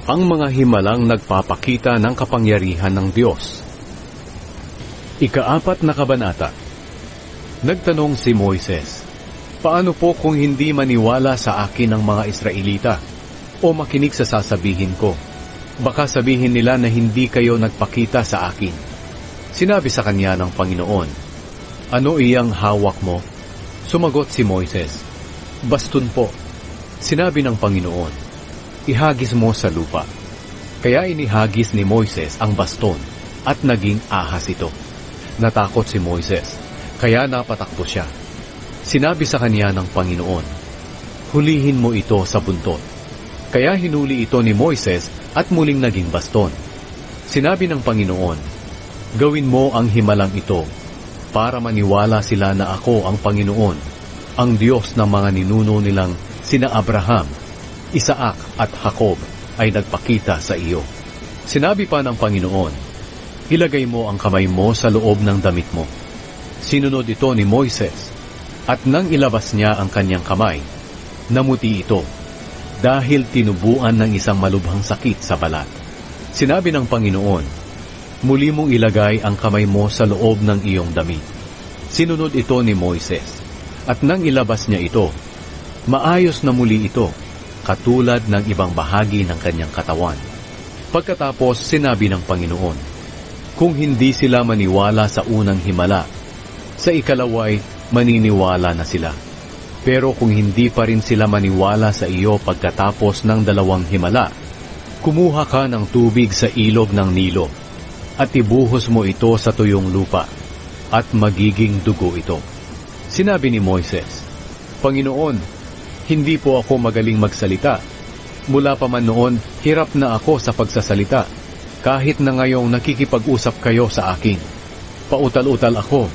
ang mga himalang nagpapakita ng kapangyarihan ng Diyos. Ika-4 na kabanata. Nagtanong si Moises, "Paano po kung hindi maniwala sa akin ang mga Israelita o makinig sa sasabihin ko? Baka sabihin nila na hindi kayo nagpakita sa akin." Sinabi sa kanya ng Panginoon, "Ano iyang hawak mo?" Sumagot si Moises, "Baston po." Sinabi ng Panginoon, "Ihagis mo sa lupa." Kaya inihagis ni Moises ang baston at naging ahas ito. Natakot si Moises, kaya napatakbo siya. Sinabi sa kanya ng Panginoon, "Hulihin mo ito sa buntot." Kaya hinuli ito ni Moises at muling naging baston. Sinabi ng Panginoon, "Gawin mo ang himalang ito para maniwala sila na ako ang Panginoon, ang Diyos ng mga ninuno nilang sina Abraham, Isaac at Jacob ay nagpakita sa iyo." Sinabi pa ng Panginoon, "Ilagay mo ang kamay mo sa loob ng damit mo." Sinunod ito ni Moises, at nang ilabas niya ang kanyang kamay, namuti ito, dahil tinubuan ng isang malubhang sakit sa balat. Sinabi ng Panginoon, "Muli mong ilagay ang kamay mo sa loob ng iyong damit." Sinunod ito ni Moises, at nang ilabas niya ito, maayos na muli ito, katulad ng ibang bahagi ng kanyang katawan. Pagkatapos sinabi ng Panginoon, "Kung hindi sila maniwala sa unang himala, sa ikalaway maniniwala na sila. Pero kung hindi pa rin sila maniwala sa iyo pagkatapos ng 2 himala, kumuha ka ng tubig sa ilog ng Nilo, at ibuhos mo ito sa tuyong lupa, at magiging dugo ito." Sinabi ni Moises, "Panginoon, hindi po ako magaling magsalita. Mula pa man noon, hirap na ako sa pagsasalita. Kahit na ngayong nakikipag-usap kayo sa akin, pautal-utal ako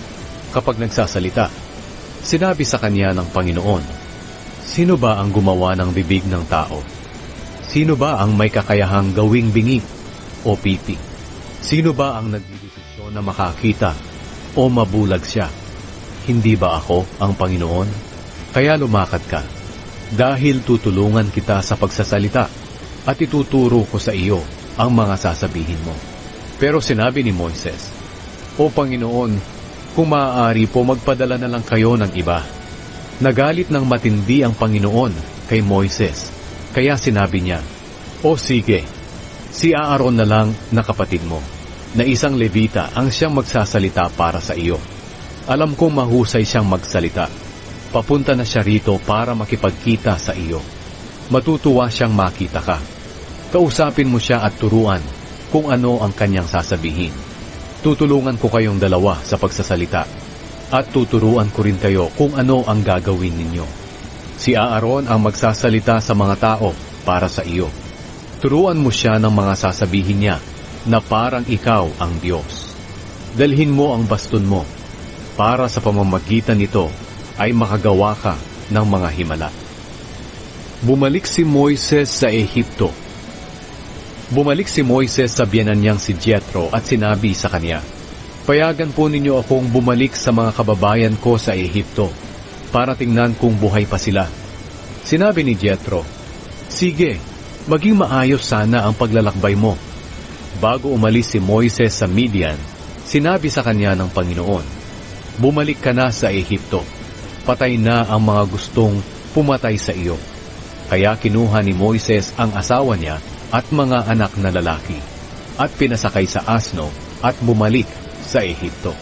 kapag nagsasalita." Sinabi sa kanya ng Panginoon, "Sino ba ang gumawa ng bibig ng tao? Sino ba ang may kakayahang gawing bingi o pipi? Sino ba ang nagdidesisyon na makakita o mabulag siya? Hindi ba ako ang Panginoon? Kaya lumakad ka, dahil tutulungan kita sa pagsasalita at ituturo ko sa iyo ang mga sasabihin mo." Pero sinabi ni Moises, "O Panginoon, kung maaari po magpadala na lang kayo ng iba." Nagalit ng matindi ang Panginoon kay Moises, kaya sinabi niya, "O sige, si Aaron na lang na kapatid mo, na isang Levita ang siyang magsasalita para sa iyo. Alam kong mahusay siyang magsalita. Papunta na siya rito para makipagkita sa iyo. Matutuwa siyang makita ka. Kausapin mo siya at turuan kung ano ang kanyang sasabihin. Tutulungan ko kayong dalawa sa pagsasalita, at tuturuan ko rin kayo kung ano ang gagawin ninyo. Si Aaron ang magsasalita sa mga tao para sa iyo. Turuan mo siya ng mga sasabihin niya na parang ikaw ang Diyos. Dalhin mo ang baston mo, para sa pamamagitan nito ay makagawa ka ng mga himala." Bumalik si Moises sa Ehipto. Bumalik si Moises sa biyenan niyang si Jethro at sinabi sa kanya, "Payagan po ninyo akong bumalik sa mga kababayan ko sa Ehipto para tingnan kung buhay pa sila." Sinabi ni Jethro, "Sige, maging maayos sana ang paglalakbay mo." Bago umalis si Moises sa Midian, sinabi sa kanya ng Panginoon, "Bumalik ka na sa Ehipto. Patay na ang mga gustong pumatay sa iyo." Kaya kinuha ni Moises ang asawa niya at mga anak na lalaki, at pinasakay sa asno at bumalik sa Ehipto.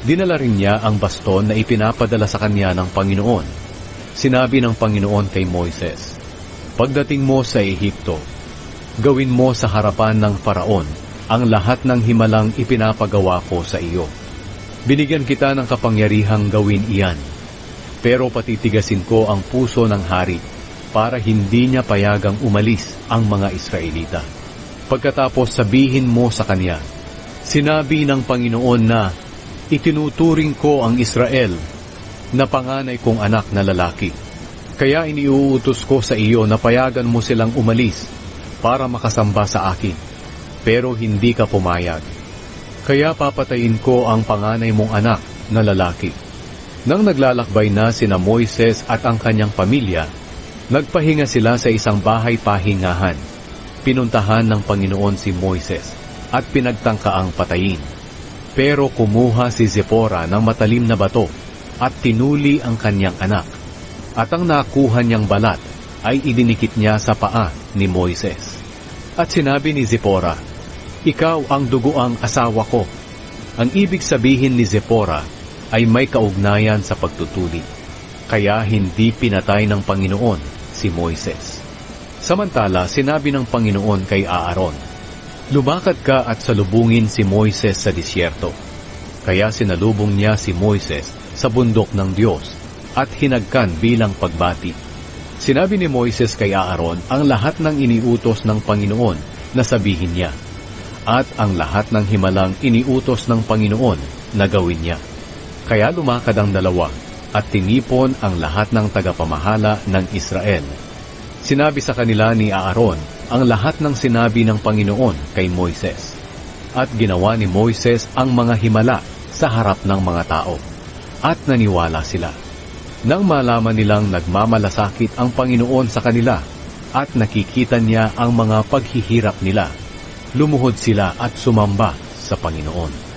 Dinala rin niya ang baston na ipinapadala sa kanya ng Panginoon. Sinabi ng Panginoon kay Moises, "Pagdating mo sa Ehipto, gawin mo sa harapan ng Faraon ang lahat ng himalang ipinapagawa ko sa iyo. Binigyan kita ng kapangyarihang gawin iyan, pero patitigasin ko ang puso ng hari para hindi niya payagang umalis ang mga Israelita. Pagkatapos sabihin mo sa kanya, sinabi ng Panginoon na itinuturing ko ang Israel na panganay kong anak na lalaki. Kaya iniuutos ko sa iyo na payagan mo silang umalis para makasamba sa akin, pero hindi ka pumayag. Kaya papatayin ko ang panganay mong anak na lalaki." Nang naglalakbay na sina Moises at ang kanyang pamilya, nagpahinga sila sa isang bahay pahingahan. pinuntahan ng Panginoon si Moises at pinagtangkaang patayin. Pero kumuha si Zipporah ng matalim na bato at tinuli ang kanyang anak. At ang nakuha niyang balat ay idinikit niya sa paa ni Moises. At sinabi ni Zipporah, "Ikaw ang duguang asawa ko." Ang ibig sabihin ni Zipporah ay may kaugnayan sa pagtutuli. Kaya hindi pinatay ng Panginoon si Moises. Samantala, sinabi ng Panginoon kay Aaron, "Lumakad ka at salubungin si Moises sa disyerto." Kaya sinalubong niya si Moises sa bundok ng Diyos at hinagkan bilang pagbati. Sinabi ni Moises kay Aaron ang lahat ng iniutos ng Panginoon na sabihin niya, at ang lahat ng himalang iniutos ng Panginoon na gawin niya. Kaya lumakad ang dalawa at tinipon ang lahat ng tagapamahala ng Israel. Sinabi sa kanila ni Aaron ang lahat ng sinabi ng Panginoon kay Moises. At ginawa ni Moises ang mga himala sa harap ng mga tao. At naniwala sila. Nang malaman nilang nagmamalasakit ang Panginoon sa kanila at nakikita niya ang mga paghihirap nila, lumuhod sila at sumamba sa Panginoon.